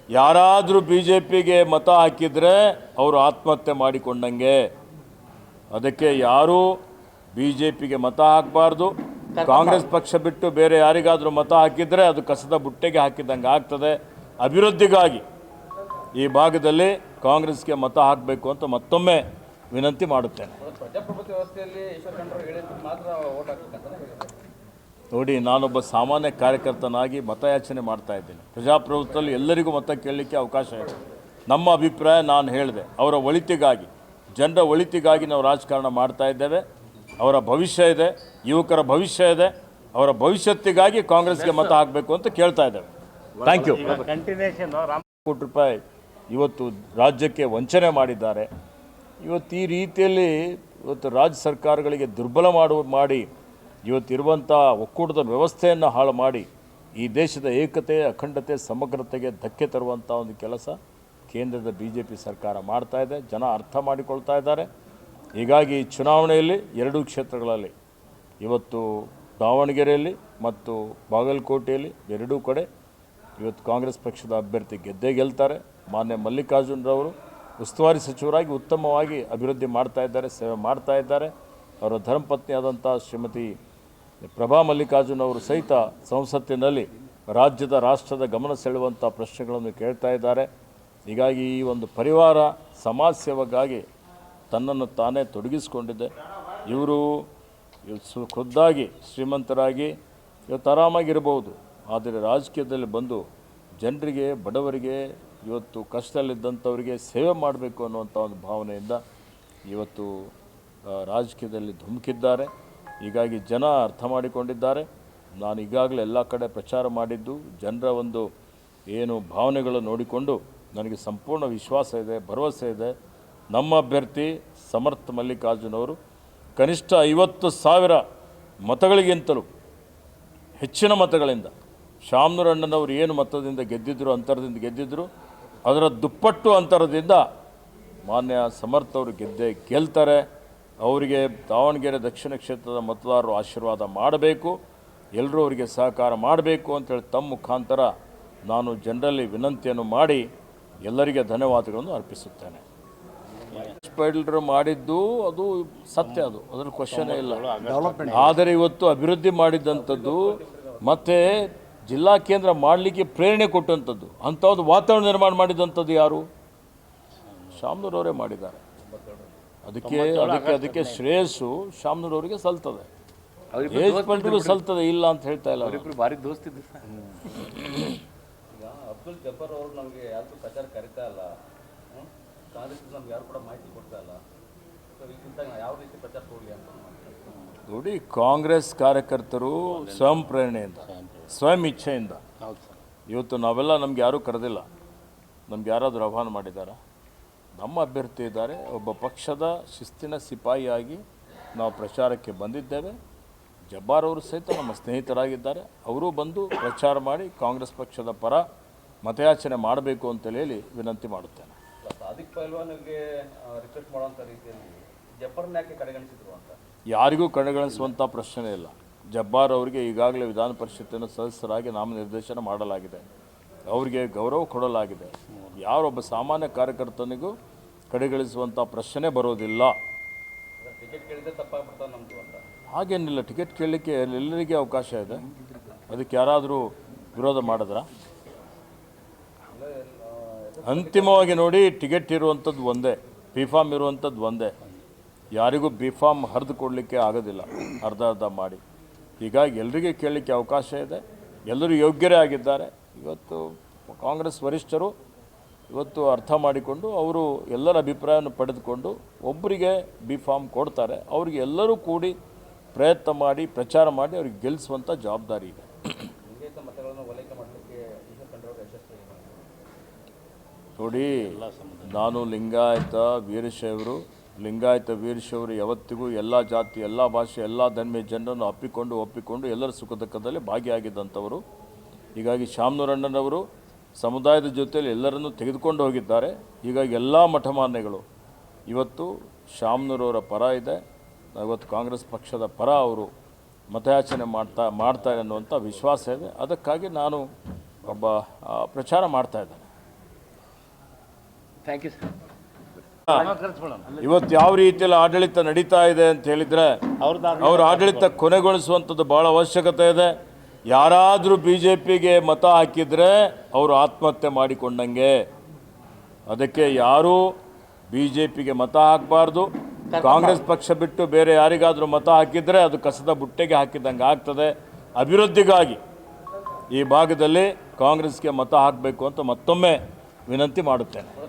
ಯಾರಾದರೂ B J ಪಿಗೆ ಮತ ಹಾಕಿದರೆ ಅವರು ಆತ್ಮಹತ್ಯೆ ಮಾಡಿಕೊಂಡಂಗೆ. ಅದಕ್ಕೆ ಯಾರೂ ಬಿ ಜೆ ಪಿಗೆ ಮತ ಹಾಕಬಾರ್ದು. ಕಾಂಗ್ರೆಸ್ ಪಕ್ಷ ಬಿಟ್ಟು ಬೇರೆ ಯಾರಿಗಾದರೂ ಮತ ಹಾಕಿದರೆ ಅದು ಕಸದ ಬುಟ್ಟೆಗೆ ಹಾಕಿದಂಗೆ ಆಗ್ತದೆ. ಅಭಿವೃದ್ಧಿಗಾಗಿ ಈ ಭಾಗದಲ್ಲಿ ಕಾಂಗ್ರೆಸ್ಗೆ ಮತ ಹಾಕಬೇಕು ಅಂತ ಮತ್ತೊಮ್ಮೆ ವಿನಂತಿ ಮಾಡುತ್ತೇನೆ. ನೋಡಿ, ನಾನೊಬ್ಬ ಸಾಮಾನ್ಯ ಕಾರ್ಯಕರ್ತನಾಗಿ ಮತಯಾಚನೆ ಮಾಡ್ತಾ ಇದ್ದೇನೆ. ಪ್ರಜಾಪ್ರಭುತ್ವದಲ್ಲಿ ಎಲ್ಲರಿಗೂ ಮತ ಕೇಳಲಿಕ್ಕೆ ಅವಕಾಶ ಇದೆ. ನಮ್ಮ ಅಭಿಪ್ರಾಯ ನಾನು ಹೇಳಿದೆ. ಅವರ ಒಳಿತಿಗಾಗಿ, ಜನರ ಒಳಿತಿಗಾಗಿ ನಾವು ರಾಜಕಾರಣ ಮಾಡ್ತಾ ಇದ್ದೇವೆ. ಅವರ ಭವಿಷ್ಯ ಇದೆ, ಯುವಕರ ಭವಿಷ್ಯ ಇದೆ. ಅವರ ಭವಿಷ್ಯತ್ತಿಗಾಗಿ ಕಾಂಗ್ರೆಸ್ಗೆ ಮತ ಹಾಕಬೇಕು ಅಂತ ಕೇಳ್ತಾ ಇದ್ದೇವೆ. Thank you. ಕೋಟಿ ರೂಪಾಯಿ ಇವತ್ತು ರಾಜ್ಯಕ್ಕೆ ವಂಚನೆ ಮಾಡಿದ್ದಾರೆ. ಇವತ್ತು ಈ ರೀತಿಯಲ್ಲಿ ರಾಜ್ಯ ಸರ್ಕಾರಗಳಿಗೆ ದುರ್ಬಲ ಮಾಡಿ ಇವತ್ತಿರುವಂಥ ಒಕ್ಕೂಟದ ವ್ಯವಸ್ಥೆಯನ್ನು ಹಾಳು ಮಾಡಿ ಈ ದೇಶದ ಏಕತೆ, ಅಖಂಡತೆ, ಸಮಗ್ರತೆಗೆ ಧಕ್ಕೆ ತರುವಂಥ ಒಂದು ಕೆಲಸ ಕೇಂದ್ರದ ಬಿ ಜೆ ಪಿ ಸರ್ಕಾರ ಮಾಡ್ತಾ ಇದೆ. ಜನ ಅರ್ಥ ಮಾಡಿಕೊಳ್ತಾ ಇದ್ದಾರೆ. ಹೀಗಾಗಿ ಚುನಾವಣೆಯಲ್ಲಿ ಎರಡೂ ಕ್ಷೇತ್ರಗಳಲ್ಲಿ ಇವತ್ತು ದಾವಣಗೆರೆಯಲ್ಲಿ ಮತ್ತು ಬಾಗಲಕೋಟೆಯಲ್ಲಿ ಎರಡೂ ಕಡೆ ಇವತ್ತು ಕಾಂಗ್ರೆಸ್ ಪಕ್ಷದ ಅಭ್ಯರ್ಥಿ ಗೆದ್ದೇ ಗೆಲ್ತಾರೆ. ಮಾನ್ಯ ಮಲ್ಲಿಕಾರ್ಜುನರವರು ಉಸ್ತುವಾರಿ ಸಚಿವರಾಗಿ ಉತ್ತಮವಾಗಿ ಅಭಿವೃದ್ಧಿ ಮಾಡ್ತಾ ಇದ್ದಾರೆ, ಸೇವೆ ಮಾಡ್ತಾ ಇದ್ದಾರೆ. ಅವರ ಧರ್ಮಪತ್ನಿಯಾದಂಥ ಶ್ರೀಮತಿ ಪ್ರಭಾ ಮಲ್ಲಿಕಾರ್ಜುನ್ ಅವರು ಸಹಿತ ಸಂಸತ್ತಿನಲ್ಲಿ ರಾಷ್ಟ್ರದ ಗಮನ ಸೆಳೆಯುವಂಥ ಪ್ರಶ್ನೆಗಳನ್ನು ಕೇಳ್ತಾ ಇದ್ದಾರೆ. ಹೀಗಾಗಿ ಈ ಒಂದು ಪರಿವಾರ ಸಮಾಜ ಸೇವೆಗಾಗಿ ತನ್ನನ್ನು ತಾನೇ ತೊಡಗಿಸಿಕೊಂಡಿದೆ. ಇವರು ಖುದ್ದಾಗಿ ಶ್ರೀಮಂತರಾಗಿ ಇವತ್ತು ಆರಾಮಾಗಿರ್ಬೋದು, ಆದರೆ ರಾಜಕೀಯದಲ್ಲಿ ಬಂದು ಜನರಿಗೆ, ಬಡವರಿಗೆ, ಇವತ್ತು ಕಷ್ಟದಲ್ಲಿದ್ದಂಥವರಿಗೆ ಸೇವೆ ಮಾಡಬೇಕು ಅನ್ನುವಂಥ ಒಂದು ಭಾವನೆಯಿಂದ ಇವತ್ತು ರಾಜಕೀಯದಲ್ಲಿ ಧುಮುಕಿದ್ದಾರೆ. ಹೀಗಾಗಿ ಜನ ಅರ್ಥ ಮಾಡಿಕೊಂಡಿದ್ದಾರೆ. ನಾನು ಈಗಾಗಲೇ ಎಲ್ಲ ಕಡೆ ಪ್ರಚಾರ ಮಾಡಿದ್ದು ಜನರ ಒಂದು ಏನು ಭಾವನೆಗಳು ನೋಡಿಕೊಂಡು ನನಗೆ ಸಂಪೂರ್ಣ ವಿಶ್ವಾಸ ಇದೆ, ಭರವಸೆ ಇದೆ. ನಮ್ಮ ಅಭ್ಯರ್ಥಿ ಸಮರ್ಥ ಮಲ್ಲಿಕಾರ್ಜುನ್ ಅವರು ಕನಿಷ್ಠ 50,000 ಮತಗಳಿಗಿಂತಲೂ ಹೆಚ್ಚಿನ ಮತಗಳಿಂದ ಶಾಮನೂರು ಅಣ್ಣನವರು ಏನು ಮತದಿಂದ ಗೆದ್ದಿದ್ದರು, ಅಂತರದಿಂದ ಗೆದ್ದಿದ್ದರು, ಅದರ ದುಪ್ಪಟ್ಟು ಅಂತರದಿಂದ ಮಾನ್ಯ ಸಮರ್ಥ ಅವರು ಗೆಲ್ತಾರೆ. ಅವರಿಗೆ ದಾವಣಗೆರೆ ದಕ್ಷಿಣ ಕ್ಷೇತ್ರದ ಮತದಾರರು ಆಶೀರ್ವಾದ ಮಾಡಬೇಕು, ಎಲ್ಲರೂ ಅವರಿಗೆ ಸಹಕಾರ ಮಾಡಬೇಕು ಅಂತೇಳಿ ತಮ್ಮ ಮುಖಾಂತರ ನಾನು ಜನರಲ್ಲಿ ವಿನಂತಿಯನ್ನು ಮಾಡಿ ಎಲ್ಲರಿಗೆ ಧನ್ಯವಾದಗಳನ್ನು ಅರ್ಪಿಸುತ್ತೇನೆ. ಪೈಡಲ್ರು ಮಾಡಿದ್ದು ಅದು ಸತ್ಯ, ಅದರ ಕ್ವಶನೇ ಇಲ್ಲ. ಆದರೆ ಇವತ್ತು ಅಭಿವೃದ್ಧಿ ಮಾಡಿದ್ದಂಥದ್ದು ಮತ್ತು ಜಿಲ್ಲಾ ಕೇಂದ್ರ ಮಾಡಲಿಕ್ಕೆ ಪ್ರೇರಣೆ ಕೊಟ್ಟಂಥದ್ದು, ಅಂಥದ್ದು ವಾತಾವರಣ ನಿರ್ಮಾಣ ಮಾಡಿದಂಥದ್ದು ಯಾರು? ಶಾಮನೂರವರೇ ಮಾಡಿದ್ದಾರೆ. ಅದಕ್ಕೆ ಶ್ರೇಯಸ್ಸು ಶಾಮನೂರವರಿಗೆ ಸಲ್ತದೆ, ಪೈಡಲ್ರಿಗೂ ಸಲ್ತದೆ, ಇಲ್ಲ ಅಂತ ಹೇಳ್ತಾ ಇಲ್ಲ. ಭಾರಿ ದೋಸ್ತಿದ್ದು ಈಗ ಅಬ್ದುಲ್ ಜಬ್ಬಾರ್ ಅವರು ನಮಗೆ ಯಾರು ಪ್ರಚಾರ ಕರಿತಾ ಇಲ್ಲ, ಕಾಂಗ್ರೆಸ್ ನಮ್ಗೆ ಯಾರು ಕೂಡ ಮಾಹಿತಿ ಕೊಡ್ತಾ ಇಲ್ಲ. ಯಾವ ರೀತಿ ಪ್ರಚಾರ ಕೊಡಲಿ ಅಂತ ನೋಡಿ, ಕಾಂಗ್ರೆಸ್ ಕಾರ್ಯಕರ್ತರು ಸ್ವಯಂ ಪ್ರೇರಣೆಯಿಂದ, ಸ್ವಯಂ ಇಚ್ಛೆಯಿಂದ ಇವತ್ತು ನಾವೆಲ್ಲ, ನಮ್ಗೆ ಯಾರೂ ಕರೆದಿಲ್ಲ, ನಮ್ಗೆ ಯಾರಾದರೂ ಆಹ್ವಾನ ಮಾಡಿದ್ದಾರೆ? ನಮ್ಮ ಅಭ್ಯರ್ಥಿ ಇದ್ದಾರೆ. ಒಬ್ಬ ಪಕ್ಷದ ಶಿಸ್ತಿನ ಸಿಪಾಯಿಯಾಗಿ ನಾವು ಪ್ರಚಾರಕ್ಕೆ ಬಂದಿದ್ದೇವೆ. ಜಬ್ಬಾರ್ ಅವರು ಸಹಿತ ನಮ್ಮ ಸ್ನೇಹಿತರಾಗಿದ್ದಾರೆ. ಅವರೂ ಬಂದು ಪ್ರಚಾರ ಮಾಡಿ ಕಾಂಗ್ರೆಸ್ ಪಕ್ಷದ ಪರ ಮತಯಾಚನೆ ಮಾಡಬೇಕು ಅಂತೇಳಿ ಹೇಳಿ ವಿನಂತಿ ಮಾಡುತ್ತೇನೆ. ಸಾದಿಕ್ ಪೈಲ್ವಾನ್ಗೆ ರಿಕ್ವೆಸ್ಟ್ ಮಾಡುವಂಥ ರೀತಿಯಲ್ಲಿ ಜಬ್ಬಾರ್ನ ಯಾಕೆ ಕಡೆಗಣಿಸಿದ್ರು ಅಂತ ಯಾರಿಗೂ ಕಡೆಗಣಿಸುವಂಥ ಪ್ರಶ್ನೆ ಇಲ್ಲ. ಜಬ್ಬಾರ್ ಅವರಿಗೆ ಈಗಾಗಲೇ ವಿಧಾನ ಪರಿಷತ್ತಿನ ಸದಸ್ಯರಾಗಿ ನಾಮನಿರ್ದೇಶನ ಮಾಡಲಾಗಿದೆ, ಅವರಿಗೆ ಗೌರವ ಕೊಡಲಾಗಿದೆ. ಯಾರೊಬ್ಬ ಸಾಮಾನ್ಯ ಕಾರ್ಯಕರ್ತನಿಗೂ ಕಡೆಗಣಿಸುವಂಥ ಪ್ರಶ್ನೆ ಬರೋದಿಲ್ಲ. ಟಿಕೆಟ್ ಕೇಳಿದ್ರೆ ತಪ್ಪಾಗ್ಬಿಡ್ತಾ ನಮ್ಮದು ಅಂತ ಹಾಗೇನಿಲ್ಲ. ಟಿಕೆಟ್ ಕೇಳಲಿಕ್ಕೆ ಎಲ್ಲರಿಗೆ ಅವಕಾಶ ಇದೆ. ಅದಕ್ಕೆ ಯಾರಾದರೂ ವಿರೋಧ ಮಾಡಿದ್ರ? ಅಂತಿಮವಾಗಿ ನೋಡಿ, ಟಿಕೆಟ್ ಇರುವಂಥದ್ದು ಒಂದೇ, ಬಿ ಫಾರ್ಮ್ ಇರುವಂಥದ್ದು ಒಂದೇ. ಯಾರಿಗೂ ಬಿ ಫಾರ್ಮ್ ಹರಿದು ಕೊಡಲಿಕ್ಕೆ ಆಗೋದಿಲ್ಲ ಅರ್ಧ ಮಾಡಿ. ಹೀಗಾಗಿ ಎಲ್ಲರಿಗೆ ಕೇಳಲಿಕ್ಕೆ ಅವಕಾಶ ಇದೆ. ಎಲ್ಲರೂ ಯೋಗ್ಯರೇ ಆಗಿದ್ದಾರೆ. ಇವತ್ತು ಕಾಂಗ್ರೆಸ್ ವರಿಷ್ಠರು ಇವತ್ತು ಅರ್ಥ ಮಾಡಿಕೊಂಡು ಅವರು ಎಲ್ಲರ ಅಭಿಪ್ರಾಯವನ್ನು ಪಡೆದುಕೊಂಡು ಒಬ್ಬರಿಗೆ ಬಿ ಫಾರ್ಮ್ ಕೊಡ್ತಾರೆ. ಅವರಿಗೆ ಎಲ್ಲರೂ ಕೂಡಿ ಪ್ರಯತ್ನ ಮಾಡಿ ಪ್ರಚಾರ ಮಾಡಿ ಅವ್ರಿಗೆ ಗೆಲ್ಲಿಸುವಂಥ ಜವಾಬ್ದಾರಿ ಇದೆ. ನೋಡಿ, ನಾನು ಲಿಂಗಾಯತ ವೀರಶೈವರು ಯಾವತ್ತಿಗೂ ಎಲ್ಲ ಜಾತಿ, ಎಲ್ಲ ಭಾಷೆ, ಎಲ್ಲ ಧರ್ಮೀಯ ಜನರನ್ನು ಒಪ್ಪಿಕೊಂಡು ಎಲ್ಲರ ಸುಖ ದುಃಖದಲ್ಲಿ ಭಾಗಿಯಾಗಿದ್ದಂಥವರು. ಹೀಗಾಗಿ ಶಾಮನೂರಣ್ಣನವರು ಸಮುದಾಯದ ಜೊತೆಯಲ್ಲಿ ಎಲ್ಲರನ್ನೂ ತೆಗೆದುಕೊಂಡು ಹೋಗಿದ್ದಾರೆ. ಹೀಗಾಗಿ ಎಲ್ಲ ಮಠಮಾನ್ಯಗಳು ಇವತ್ತು ಶಾಮನೂರವರ ಪರ ಇದೆ. ಇವತ್ತು ಕಾಂಗ್ರೆಸ್ ಪಕ್ಷದ ಪರ ಅವರು ಮತಯಾಚನೆ ಮಾಡ್ತಾರೆ ಅನ್ನುವಂಥ ವಿಶ್ವಾಸ ಇದೆ. ಅದಕ್ಕಾಗಿ ನಾನು ಪ್ರಚಾರ ಮಾಡ್ತಾ ಇದ್ದೇನೆ. Thank you sir. ಇವತ್ತು ಯಾವ ರೀತಿಯಲ್ಲಿ ಆಡಳಿತ ನಡೀತಾ ಇದೆ ಅಂತ ಹೇಳಿದರೆ ಅವ್ರ ಆಡಳಿತ ಕೊನೆಗೊಳಿಸುವಂಥದ್ದು ಭಾಳ ಅವಶ್ಯಕತೆ ಇದೆ. ಯಾರಾದರೂ ಬಿ ಜೆ ಪಿಗೆ ಮತ ಹಾಕಿದರೆ ಅವರು ಆತ್ಮಹತ್ಯೆ ಮಾಡಿಕೊಂಡಂಗೆ. ಅದಕ್ಕೆ ಯಾರೂ ಬಿ ಜೆ ಪಿಗೆ ಮತ ಹಾಕಬಾರ್ದು. ಕಾಂಗ್ರೆಸ್ ಪಕ್ಷ ಬಿಟ್ಟು ಬೇರೆ ಯಾರಿಗಾದರೂ ಮತ ಹಾಕಿದರೆ ಅದು ಕಸದ ಬುಟ್ಟೆಗೆ ಹಾಕಿದಂಗೆ ಆಗ್ತದೆ. ಅಭಿವೃದ್ಧಿಗಾಗಿ ಈ ಭಾಗದಲ್ಲಿ ಕಾಂಗ್ರೆಸ್ಗೆ ಮತ ಹಾಕಬೇಕು ಅಂತ ಮತ್ತೊಮ್ಮೆ ವಿನಂತಿ ಮಾಡುತ್ತೇನೆ.